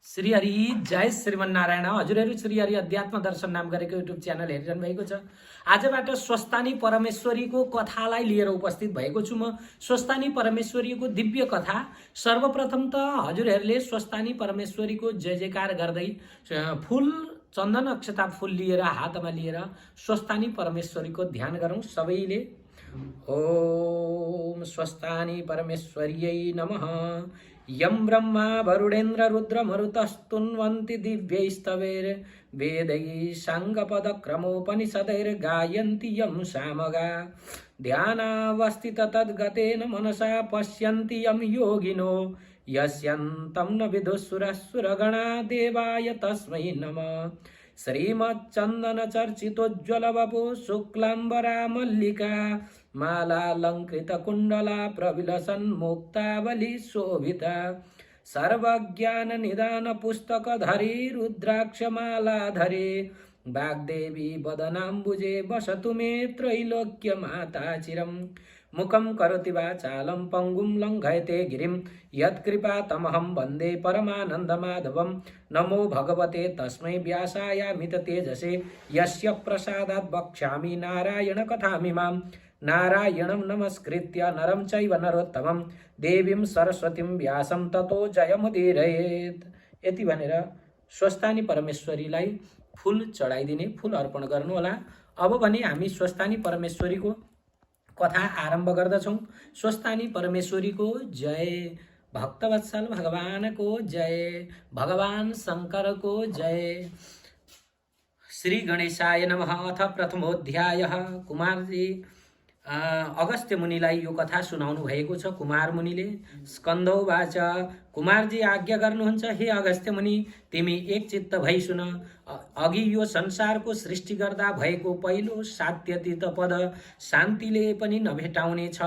श्री हरि जय श्रीमन्नारायण। हजुरहरू श्री हरि अध्यात्म दर्शन नाम गरेको युट्युब च्यानल हेरिरहनु भएको छ। आजबाट स्वस्थानी परमेश्वरीको कथालाई लिएर उपस्थित भएको छु। म स्वस्थानी परमेश्वरीको दिव्य कथा सर्वप्रथम त हजुरहरूले स्वस्थानी परमेश्वरीको जय जयकार गर्दै फुल चन्दन अक्षता फुल लिएर हातमा लिएर स्वस्थानी परमेश्वरीको ध्यान गरौँ सबैले। ओम स्वस्थानी परमेश्वर्यै नमः। यं ब्रह्मा वरुणेन्द्र रुद्र मरुतस्तुन्वन्ति दिव्यैस्तवैर् वेदैः साङ्गपदक्रमोपनिषदैर्गायन्ति यं सामगा ध्यानावस्थित तद्गतेन मनसा पश्यन्ति यं योगिनो यस्यन्तं न विदुःसुरसुरगणा देवाय तस्मै नमः। श्रीमच्चन्दनचर्चितोज्ज्वलवपो शुक्लाम्बरा मल्लिका मालालङ्कृतकुण्डला प्रविलसन्मुक्तावली शोभिता सर्वज्ञाननिदानपुस्तकधरी रुद्राक्षमालाधरे वाग्देवी वदनाम्बुजे वसतु मे त्रैलोक्यमाता चिरम्। मुखं करोति वाचालं पङ्गुं लङ्घयते गिरिं यत्कृपातमहं वन्दे परमानन्दमाधवं। नमो भगवते तस्मै व्यासाय मिततेजसे यस्य प्रसादात् वक्ष्यामि नारायणकथामिमां। नारायणं नमस्कृत्य नरं चैव नरोत्तमं देवीं सरस्वतीं व्यासं ततो जयमुदीरयेत्। यति भनेर स्वस्थानी परमेश्वरीलाई फूल चढाइदिने, फूल अर्पण गर्नु होला। अब भने हामी स्वस्थानी परमेश्वरीको कथा आरम्भ गर्दछौँ। स्वस्थानी परमेश्वरीको जय, भक्तवत्सल भगवानको जय, भगवान शङ्करको जय। श्री गणेशाय नमः। अथ प्रथमोऽध्यायः। कुमारजी अगस्त्य मुनिलाई यो कथा सुनाउनु भएको छ। कुमार मुनिले स्कन्धौवाच, कुमारजी आज्ञा गर्नुहुन्छ, हे अगस्त्य मुनि, तिमी एक चित्त भई सुन। अघि यो संसारको सृष्टि गर्दा भएको पहिलो सात्यतीत पद शान्तिले पनि नभेटाउने छ।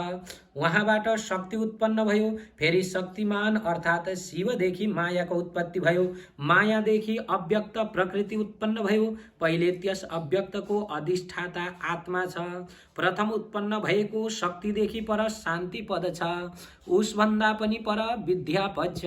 उहाँबाट शक्ति उत्पन्न भयो, फेरि शक्तिमान अर्थात् शिवदेखि मायाको उत्पत्ति भयो, मायादेखि अव्यक्त प्रकृति उत्पन्न भयो। पहिले त्यस अव्यक्तको अधिष्ठाता आत्मा छ। प्रथम उत्पन्न भएको शक्तिदेखि पर शान्ति पद छ, उसभन्दा पनि पर विद्या पद छ,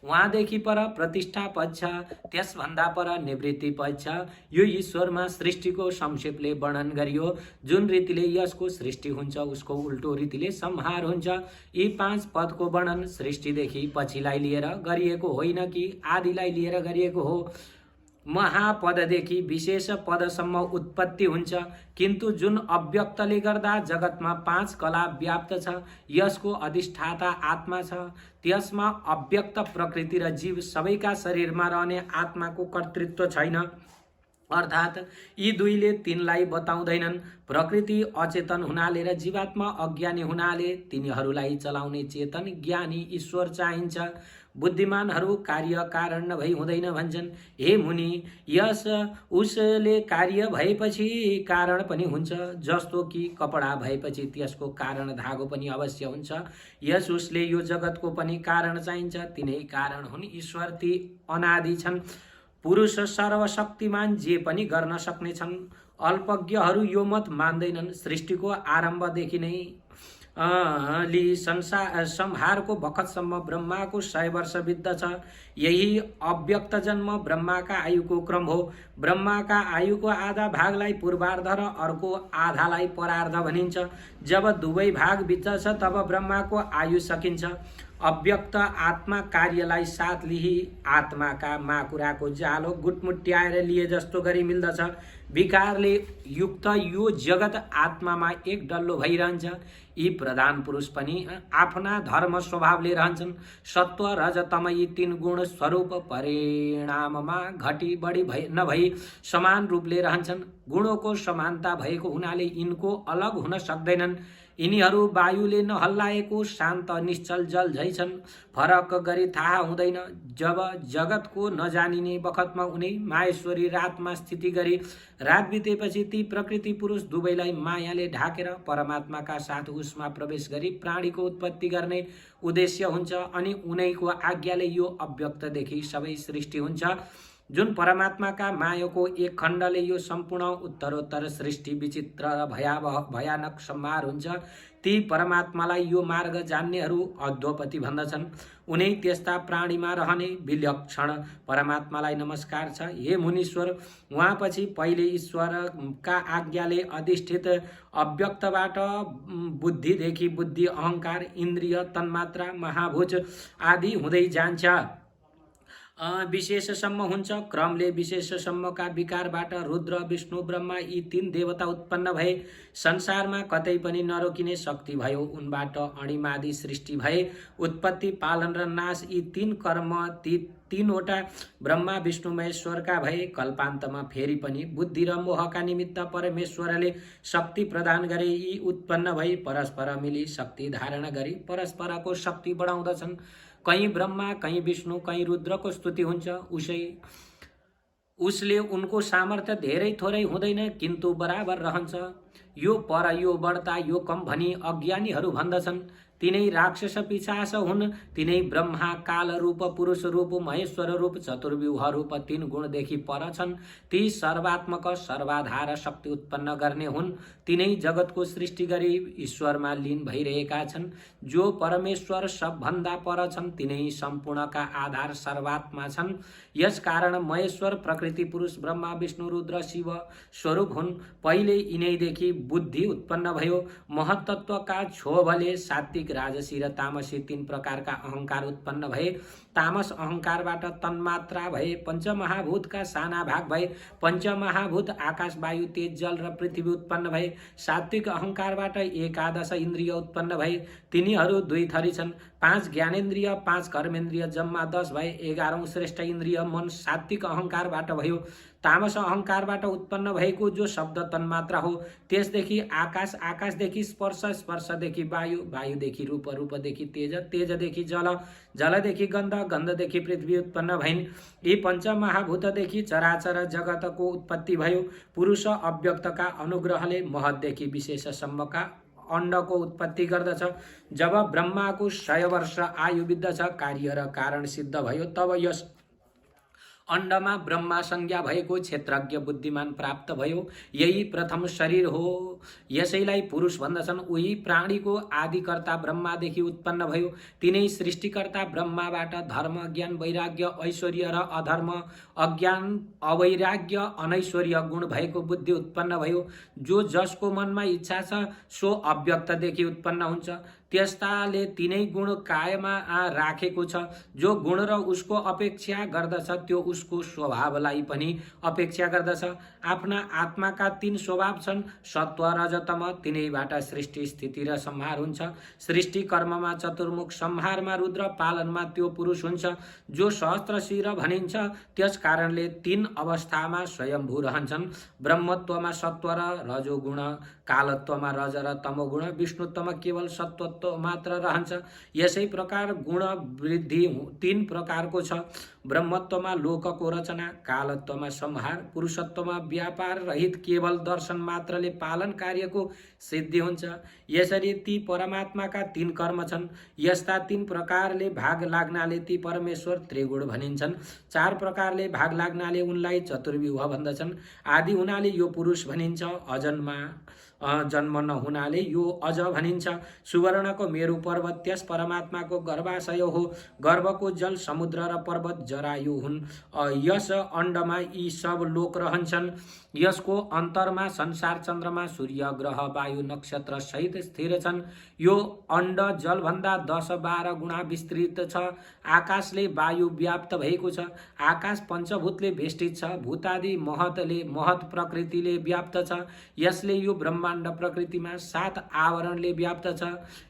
उहाँदेखि पर प्रतिष्ठा पद छ, त्यसभन्दा पर निवृत्ति पद छ। यो ईश्वरमा सृष्टिको संक्षेपले वर्णन गरियो। जुन रीतिले यसको सृष्टि हुन्छ उसको उल्टो रीतिले संहार हुन्छ। यी पाँच पदको वर्णन सृष्टिदेखि पछिलाई लिएर गरिएको होइन कि आदिलाई लिएर गरिएको हो। महापददेखि विशेष पदसम्म उत्पत्ति हुन्छ, किन्तु जुन अव्यक्तले गर्दा जगतमा पाँच कला व्याप्त छ, यसको अधिष्ठाता आत्मा छ, त्यसमा अव्यक्त प्रकृति र जीव सबैका शरीरमा रहने आत्माको कर्तृत्व छैन। अर्थात् यी दुईले तिनलाई बताउँदैनन्। प्रकृति अचेतन हुनाले र जीवात्मा अज्ञानी हुनाले तिनीहरूलाई चलाउने चेतन ज्ञानी ईश्वर चाहिन्छ। बुद्धिमानहरू कार्य कारण नभई हुँदैन भन्छन्। हे मुनि, यस उसले कार्य भएपछि कारण पनि हुन्छ, जस्तो कि कपडा भएपछि त्यसको कारण धागो पनि अवश्य हुन्छ। यस उसले यो जगतको पनि कारण चाहिन्छ, तिनै कारण हुन् ईश्वर, ती अनादि छन्। पुरुष सर्वशक्तिमान जे पनि गर्न सक्ने छन्। अल्पज्ञहरू यो मत मान्दैनन्। सृष्टिको आरम्भदेखि नै संहारको बखतसम्म ब्रह्माको 100 वर्ष बित्दछ। यही अव्यक्त जन्म ब्रह्माका आयुको क्रम हो। ब्रह्माका आयुको आधा भागलाई पूर्वार्ध र अर्को आधालाई परार्ध भनिन्छ। जब दुवै भाग बित्दछ तब ब्रह्माको आयु सकिन्छ। अव्यक्त आत्मा कार्यलाई साथ लिही आत्माका माकुराको जालो गुटमुट्याएर लिए जस्तो गरी मिल्दछ। विकारले युक्त यो जगत आत्मामा एक डल्लो भइरहन्छ। यी प्रधान पुरुष पनि आफ्ना धर्म स्वभावले रहन्छन्। सत्व रज तम यी तीन गुण स्वरूप परिणाममा घटी बढी नभई समान रूपले रहन्छन्। गुणों समानता भएको हुनाले यिनको अलग हुन सक्दैनन्। यिनीहरू वायुले नहल्लाएको शान्त निश्चल जल झै छन्। फरक गरी थाहा हुँदैन। जब जगतको नजानिने बखतमा उनी माहेश्वरी रातमा स्थिति गरी रात बितेपछि ती प्रकृति पुरुष दुवैलाई मायाले ढाकेर परमात्माका साथ उसमा प्रवेश गरी प्राणीको उत्पत्ति गर्ने उद्देश्य हुन्छ। अनि उनैको आज्ञाले यो अव्यक्तदेखि सबै सृष्टि हुन्छ। जुन परमात्माका मायाको एक खण्डले यो सम्पूर्ण उत्तरोत्तर सृष्टि विचित्र र भयानक संहार हुन्छ, ती परमात्मालाई यो मार्ग जान्नेहरू अद्वपति भन्दछन्। उनै त्यस्ता प्राणीमा रहने विलक्षण परमात्मालाई नमस्कार छ। हे मुनीश्वर, उहाँपछि पहिले ईश्वरका आज्ञाले अधिष्ठित अव्यक्तबाट बुद्धिदेखि बुद्धि, अहङ्कार, इन्द्रिय, तन्मात्रा, महाभूत आदि हुँदै जान्छ, विशेषसम्म हुन्छ। क्रमले विशेषसम्मका विकारबाट रुद्र, विष्णु, ब्रह्मा यी तीन देवता उत्पन्न भए। संसारमा कतै पनि नरोकिने शक्ति भयो। उनबाट अणिमादि सृष्टि भए। उत्पत्ति, पालन र नाश यी तीन कर्म ती तीनवटा ब्रह्मा, विष्णु, महेश्वरका भए। कल्पान्तमा फेरि पनि बुद्धि र मोहका निमित्त परमेश्वरले शक्ति प्रदान गरे। यी उत्पन्न भई परस्पर मिली शक्ति धारण गरी परस्परको शक्ति बढाउँदछन्। कहीँ ब्रह्मा, कहीँ विष्णु, कहीँ रुद्रको स्तुति हुन्छ। उसले उनको सामर्थ्य धेरै थोरै हुँदैन, किन्तु बराबर रहन्छ। यो पर, यो बढ्ता, यो कम भनी अज्ञानीहरू भन्दछन्। तिनै राक्षस पिशाच हुन्। तिनै ब्रह्मा काल रूप, पुरुष रूप, महेश्वर रूप, चतुर्व्यूह रूप तीन गुणदेखि पर छन्। ती सर्वात्मक, सर्वाधार शक्ति उत्पन्न गर्ने हुन्। तिनै जगतको सृष्टि गरी ईश्वरमा लीन भइरहेका छन्। जो परमेश्वर सबभन्दा पर छन्, तिनै सम्पूर्णका आधार सर्वात्मा छन्। यस कारण महेश्वर प्रकृति पुरुष, ब्रह्मा, विष्णु, रुद्र, शिव स्वरूप हुन्। पहिले यिनैदेखि बुद्धि उत्पन्न भयो। महत्त्वका क्षोभले सात्विक, राजसी र तामसी तीन प्रकारका अहङ्कार उत्पन्न भए। तामस अहङ्कारबाट तन्मात्रा भए। पञ्चमहाभूतका साना भाग भए। पञ्चमहाभूत आकाश, वायु, तेज, जल र पृथ्वी उत्पन्न भए। सात्विक अहङ्कारबाट एकादश इन्द्रिय उत्पन्न भए। तिनीहरू दुई थरी छन्, 5 ज्ञानेन्द्रिय, 5 कर्मेन्द्रिय, जम्मा 10 भए। 11औं श्रेष्ठ इन्द्रिय मन सात्विक अहङ्कारबाट भयो। तामस अहङ्कारबाट उत्पन्न भएको जो शब्द तन्मात्रा हो, त्यसदेखि आकाश, आकाशदेखि स्पर्श, स्पर्शदेखि वायु, वायुदेखि रूप, रूपदेखि तेज, तेजदेखि जल, जलदेखि गन्ध, गन्धदेखि पृथ्वी उत्पन्न भइन्। यी पञ्चमहाभूतदेखि चराचर जगतको उत्पत्ति भयो। पुरुष अव्यक्तका अनुग्रहले महतदेखि विशेषसम्मका अण्डको उत्पत्ति गर्दछ। जब ब्रह्माको 100 वर्ष आयु बित्दछ, कार्य र कारण सिद्ध भयो, तब यस अण्डमा ब्रह्मा संज्ञा भएको क्षेत्रज्ञ बुद्धिमान प्राप्त भयो। यही प्रथम शरीर हो, यसैलाई पुरुष भन्दछन्। उही प्राणीको आदिकर्ता ब्रह्मादेखि उत्पन्न भयो। तिनै सृष्टिकर्ता ब्रह्माबाट धर्म, ज्ञान, वैराग्य, ऐश्वर्य र अधर्म, अज्ञान, अवैराग्य, अनैश्वर्य गुण भएको बुद्धि उत्पन्न भयो। जो जसको मनमा इच्छा छ, सो अव्यक्तदेखि उत्पन्न हुन्छ। त्यस्ताले तिनै गुण कायमा राखेको छ। जो गुण र उसको अपेक्षा गर्दछ, त्यो उसको स्वभावलाई पनि अपेक्षा गर्दछ। आफ्ना आत्माका 3 स्वभाव छन्, सत्व, रजतम। तिनैबाट सृष्टि, स्थिति र संहार हुन्छ। सृष्टि कर्ममा चतुर्मुख, संहारमा रुद्र, पालनमा त्यो पुरुष हुन्छ जो सहस्त्रशिर भनिन्छ। त्यस कारणले 3 अवस्थामा स्वयम्भू रहन्छन्। ब्रह्मत्वमा सत्व र रजोगुण, कालत्वमा रज र तमोगुण, विष्णुत्वमा केवल सत्वत्व मात्र रहन्छ। यसै प्रकार गुण वृद्धि 3 प्रकारको छ। ब्रह्मत्वमा लोकको रचना, कालत्वमा संहार, पुरुषत्वमा व्यापार रहित केवल दर्शन मात्रले पालन कार्यको सिद्धि हुन्छ। यसरी ती परमात्माका 3 कर्म छन्। यस्ता 3 प्रकारले भाग लाग्नाले ती परमेश्वर त्रिगुण भनिन्छन्। 4 प्रकारले भाग लाग्नाले उनलाई चतुर्व्यूह भन्दछन्। आदि हुनाले यो पुरुष भनिन्छ। जन्म नहुनाले यो अज भनिन्छ। सुवर्णको मेरु पर्वत त्यस परमात्माको गर्भाशय हो। गर्भको जल, समुद्र र पर्वत जरायु हुन्। यस अण्डमा यी सब लोक रहन्छन्। यसको अन्तरमा संसार, चन्द्रमा, सूर्य, ग्रह, वायु, नक्षत्र सहित स्थिर छन्। यो अण्ड जलभन्दा 10-12 गुणा विस्तृत छ। आकाशले वायु व्याप्त भएको छ। आकाश पञ्चभूतले वेष्टित छ। भूतादि महत प्रकृतिले व्याप्त छ। यसले यो ब्रह्माण्ड प्रकृतिमा 7 आवरणले व्याप्त छ।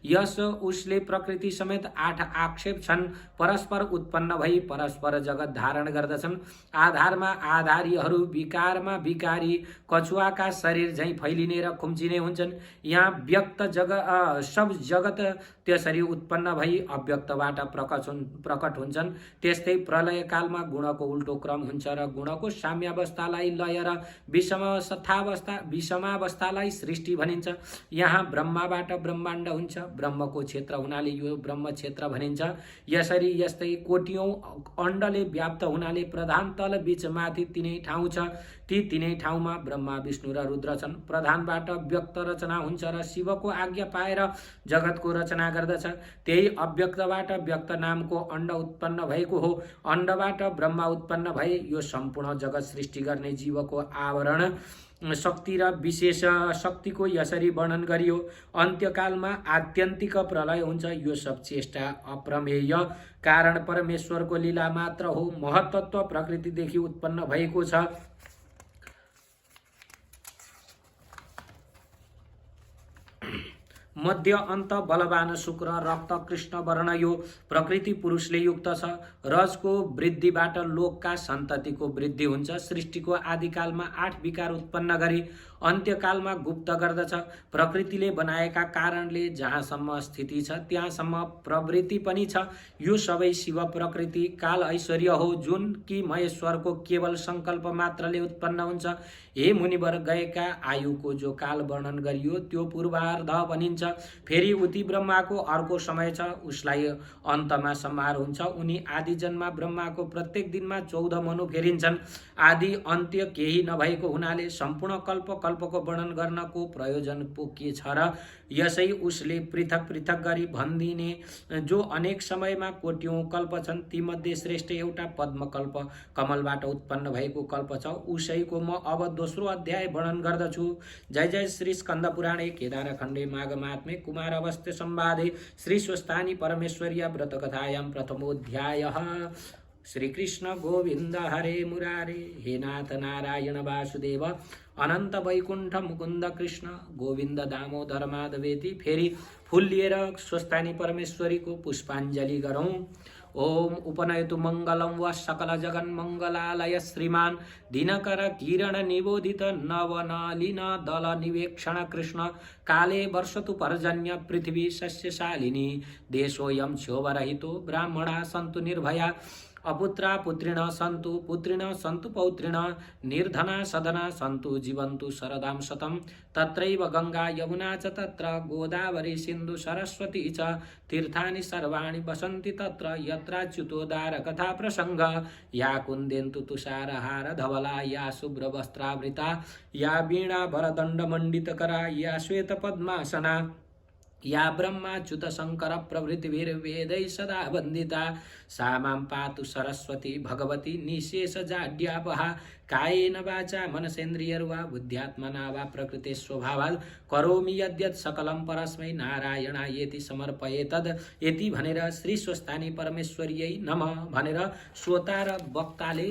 यस उसले प्रकृति समेत 8 आक्षेप छन्। परस्पर उत्पन्न भई परस्पर जगत धारण गर्दछन्। आधारमा आधारीहरू, विकारमा विकारी, कछुवाका शरीर झैं फैलिने र खुम्चिने हुन्छन्। यहाँ व्यक्त सब जगत त्यसरी उत्पन्न भई अव्यक्तबाट प्रकट हुन्छन्। त्यस्तै प्रलय कालमा गुणको उल्टो क्रम हुन्छ र गुणको साम्यावस्थालाई लय र विषमावस्थालाई सृष्टि भनिन्छ। यहाँ ब्रह्माबाट ब्रह्माण्ड हुन्छ, ब्रह्मको क्षेत्र हुनाले यो ब्रह्म क्षेत्र भनिन्छ। यसरी यस्तै कोटियौं अण्डले व्याप्त हुनाले प्रधान तल बीच माथि तीनै ठाउँ छ। ती तीनै ठाउँमा ब्रह्मा विष्णु र रुद्र छन्। प्रधानबाट व्यक्त रचना हुन्छ र शिवको आज्ञा पाएर जगतको रचना गर्दछ। त्यही अव्यक्तबाट व्यक्त नामको अण्ड उत्पन्न भएको हो। अण्डबाट ब्रह्मा उत्पन्न भए यो सम्पूर्ण जगत सृष्टि गर्ने जीवको आवरण शक्ति र विशेष शक्तिको यसरी वर्णन गरियो। अन्त्यकालमा आत्यन्तिक प्रलय हुन्छ। यो सब चेष्टा अप्रमेय कारण परमेश्वरको लीला मात्र हो। महत्त्व प्रकृतिदेखि उत्पन्न भएको छ। मध्य अन्त बलवान शुक्र रक्त कृष्ण वर्ण यो प्रकृति पुरुषले युक्त छ। रजको वृद्धिबाट लोकका सन्ततिको वृद्धि हुन्छ। सृष्टिको आदिकालमा 8 विकार उत्पन्न गरी अन्त्यकालमा गुप्त गर्दछ। प्रकृतिले बनाएका कारणले जहाँसम्म स्थिति छ त्यहाँसम्म प्रवृत्ति पनि छ। यो सबै शिव प्रकृति काल ऐश्वर्य हो, जुन कि महेश्वरको केवल संकल्प मात्रले उत्पन्न हुन्छ। हे मुनिवर, गएका आयुको जो काल वर्णन गरियो त्यो पूर्वार्ध भनिन्छ। फेरि उति ब्रह्माको अर्को समय छ, उसलाई अन्तमा संहार हुन्छ। उनी आदि जन्मा ब्रह्माको प्रत्येक दिनमा 14 मनु फेरिन्छन्। आदि अन्त्य केही नभएको हुनाले सम्पूर्ण कल्पको वर्णन गर्नको प्रयोजन पो के छ र? यसै उसले पृथक पृथक गरी भनिदिने। जो अनेक समयमा कोट्यौं कल्प छन् तीमध्ये श्रेष्ठ एउटा पद्मकल्प कमलबाट उत्पन्न भएको कल्प छ। उसैको म अब दोस्रो अध्याय वर्णन गर्दछु। जय जय श्री स्कन्द पुराणे केदारखण्डे माघ महात्म्ये कुमार अवस्थ्य संवादे श्री स्वस्थानी परमेश्वर्या व्रत कथायां प्रथमोऽध्यायः। श्री कृष्ण गोविंद हरे मुरारे, हे नाथ नारायण वासुदेव, अनंत वैकुंठ मुकुंद कृष्ण गोविंद दामोदर माधवेति। फेरि फूल लिएर स्वस्थानी परमेश्वरी को पुष्पांजलि गरौं। ओम उपनयतु मंगलम व सकल जगन मंगलालय श्रीमान दिनकर किरण निबोधित नवनलिन दल निवेक्षण कृष्ण काले वर्षतु पर्जन्य पृथ्वी सस्यशालिनी देशोऽयं क्षोभरहितो ब्राह्मणा सन्तु निर्भया अपुत्रा पुत्रिण सन्तु पौत्रिण निर्धना सदना सन्तु जीवन्तु शरदां शतं। तत्रैव गंगा यमुना च तत्र गोदावरी सिन्धु सरस्वती च तीर्थानि सर्वाणि वसन्ति तत्र यत्राच्युतोदार कथा प्रसंग। या कुन्देन्तु तुषारहार धवला या शुभ्रवस्त्रावृता या वीणा वरदण्डमण्डितकरा या श्वेतपद्मासना या ब्रह्माच्युत शंकर प्रभृतिर्वेदैः सदा वन्दिता सा मां पातु सरस्वती भगवती निशेष जाड्यापहा। कायेन वाचा मनसेन्द्रियर्वा बुद्ध्यात्मना वा प्रकृते स्वभावात् करोमि यद्यत् सकलं परस्मै नारायणायेति समर्पयेतद्। यति भनेर श्री स्वस्थानी परमेश्वर्यै नमः भनेर श्रोता र वक्ताले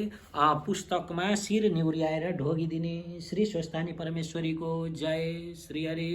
पुस्तकमा शिर निहुर्याएर ढोगिदिने। श्री स्वस्थानी परमेश्वरीको जय। श्री हरि।